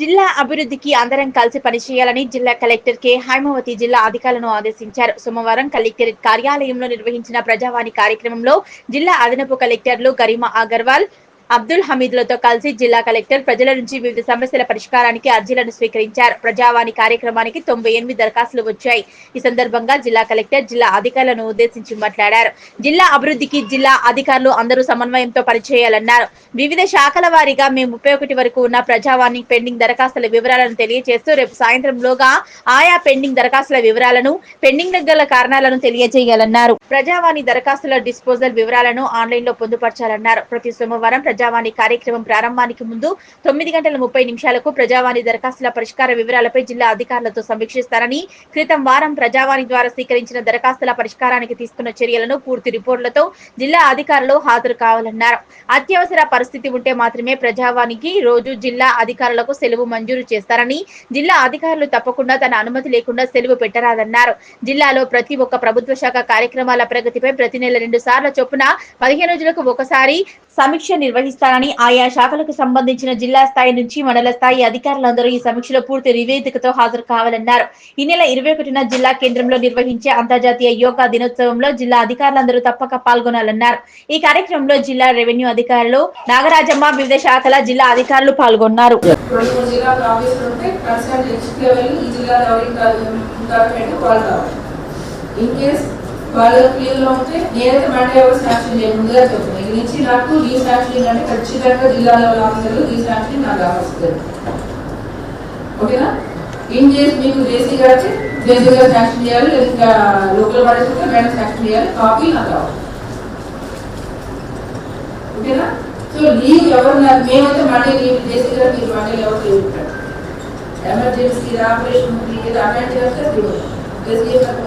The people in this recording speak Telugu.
జిల్లా అభివృద్ధికి అందరం కలిసి పనిచేయాలని జిల్లా కలెక్టర్ కె హైమావతి జిల్లా అధికారులను ఆదేశించారు. సోమవారం కలెక్టరేట్ కార్యాలయంలో నిర్వహించిన ప్రజావాణి కార్యక్రమంలో జిల్లా అదనపు కలెక్టర్లు గరిమా అగర్వాల్, అబ్దుల్ హమీద్లతో కలిసి జిల్లా కలెక్టర్ ప్రజల నుంచి వివిధ సమస్యల పరిష్కారానికి అర్జీలను స్వీకరించారు. ప్రజావాణి కార్యక్రమానికి 98 దరఖాస్తులు వచ్చాయి. ఈ సందర్భంగా జిల్లా కలెక్టర్ జిల్లా అధికారులను ఉద్దేశించి మాట్లాడారు. జిల్లా అభివృద్ధికి జిల్లా అధికారులు అందరూ సమన్వయంతో పనిచేయాలన్నారు. వివిధ శాఖల వారీగా మే 31 వరకు ఉన్న ప్రజావాణి పెండింగ్ దరఖాస్తుల వివరాలను తెలియజేస్తూ రేపు సాయంత్రంలోగా ఆయా పెండింగ్ దరఖాస్తుల వివరాలను, పెండింగ్ గల కారణాలను తెలియజేయాలన్నారు. ప్రజావాణి దరఖాస్తుల డిస్పోజల్ వివరాలను ఆన్లైన్ లో పొందుపరచాలన్నారు. ప్రతి సోమవారం ప్రజావాణి కార్యక్రమం ప్రారంభానికి ముందు 9:30 ప్రజావాణి దరఖాస్తుల పరిష్కార వివరాలపై జిల్లా అధికారులతో సమీక్షిస్తారని, క్రితం వారం ప్రజావాణి ద్వారా స్వీకరించిన దరఖాస్తుల పరిష్కారానికి తీసుకున్న చర్యలను పూర్తి రిపోర్టులతో జిల్లా అధికారులు హాజరు కావాలన్నారు. అత్యవసర పరిస్థితి ఉంటే మాత్రమే ప్రజావాణికి రోజు జిల్లా అధికారులకు సెలవు మంజూరు చేస్తారని, జిల్లా అధికారులు తప్పకుండా తన అనుమతి లేకుండా సెలవు పెట్టరాదన్నారు. జిల్లాలో ప్రతి ఒక్క ప్రభుత్వ శాఖ కార్యక్రమాల ప్రగతిపై ప్రతి నెల 2 సార్ల చొప్పున 15 రోజులకు ఒకసారి సమీక్ష నిర్వహిస్తారని, ఆయా శాఖలకు సంబంధించిన జిల్లా స్థాయి నుంచి మండల స్థాయి అధికారులందరూ ఈ సమీక్షలో పూర్తి నివేదికతో హాజరు కావాలన్నారు. ఈ నెల 21న జిల్లా కేంద్రంలో నిర్వహించే అంతర్జాతీయ యోగా దినోత్సవంలో జిల్లా అధికారులందరూ తప్పక పాల్గొనాలన్నారు. ఈ కార్యక్రమంలో జిల్లా రెవెన్యూ అధికారులు నాగరాజమ్మ, వివిధ శాఖల జిల్లా అధికారులు పాల్గొన్నారు. వాళ్ళ ఫీల్డ్లో ఉంటే నేనైతే మండే ఎవరు శాంక్షన్ చేయ ముందుగా చెప్తున్నాను. ఇది నుంచి నాకు ఈ శాంక్షన్ అంటే ఖచ్చితంగా జిల్లా లెవెల్ ఆఫీసర్లు ఈ శాంక్షన్ నాకు కావాల్సింది. ఓకేనా? ఇన్ కేస్ మీకు జేసీ గారికి జేసీ గారు శాంక్షన్ చేయాలి, లేదా లోకల్ బాడీస్ ఉంటే మేడం శాంక్షన్ చేయాలి, కాపీ నాకు కావాలి. ఓకేనా? సో లీవ్ ఎవరు మేమైతే మండే లీవ్ జేసీ గారు మీరు మండే ఎవరు లీవ్ ఉంటారు. ఎమర్జెన్సీ ఆపరేషన్ ఏదో అటెండ్ చేస్తే జేసీ గారు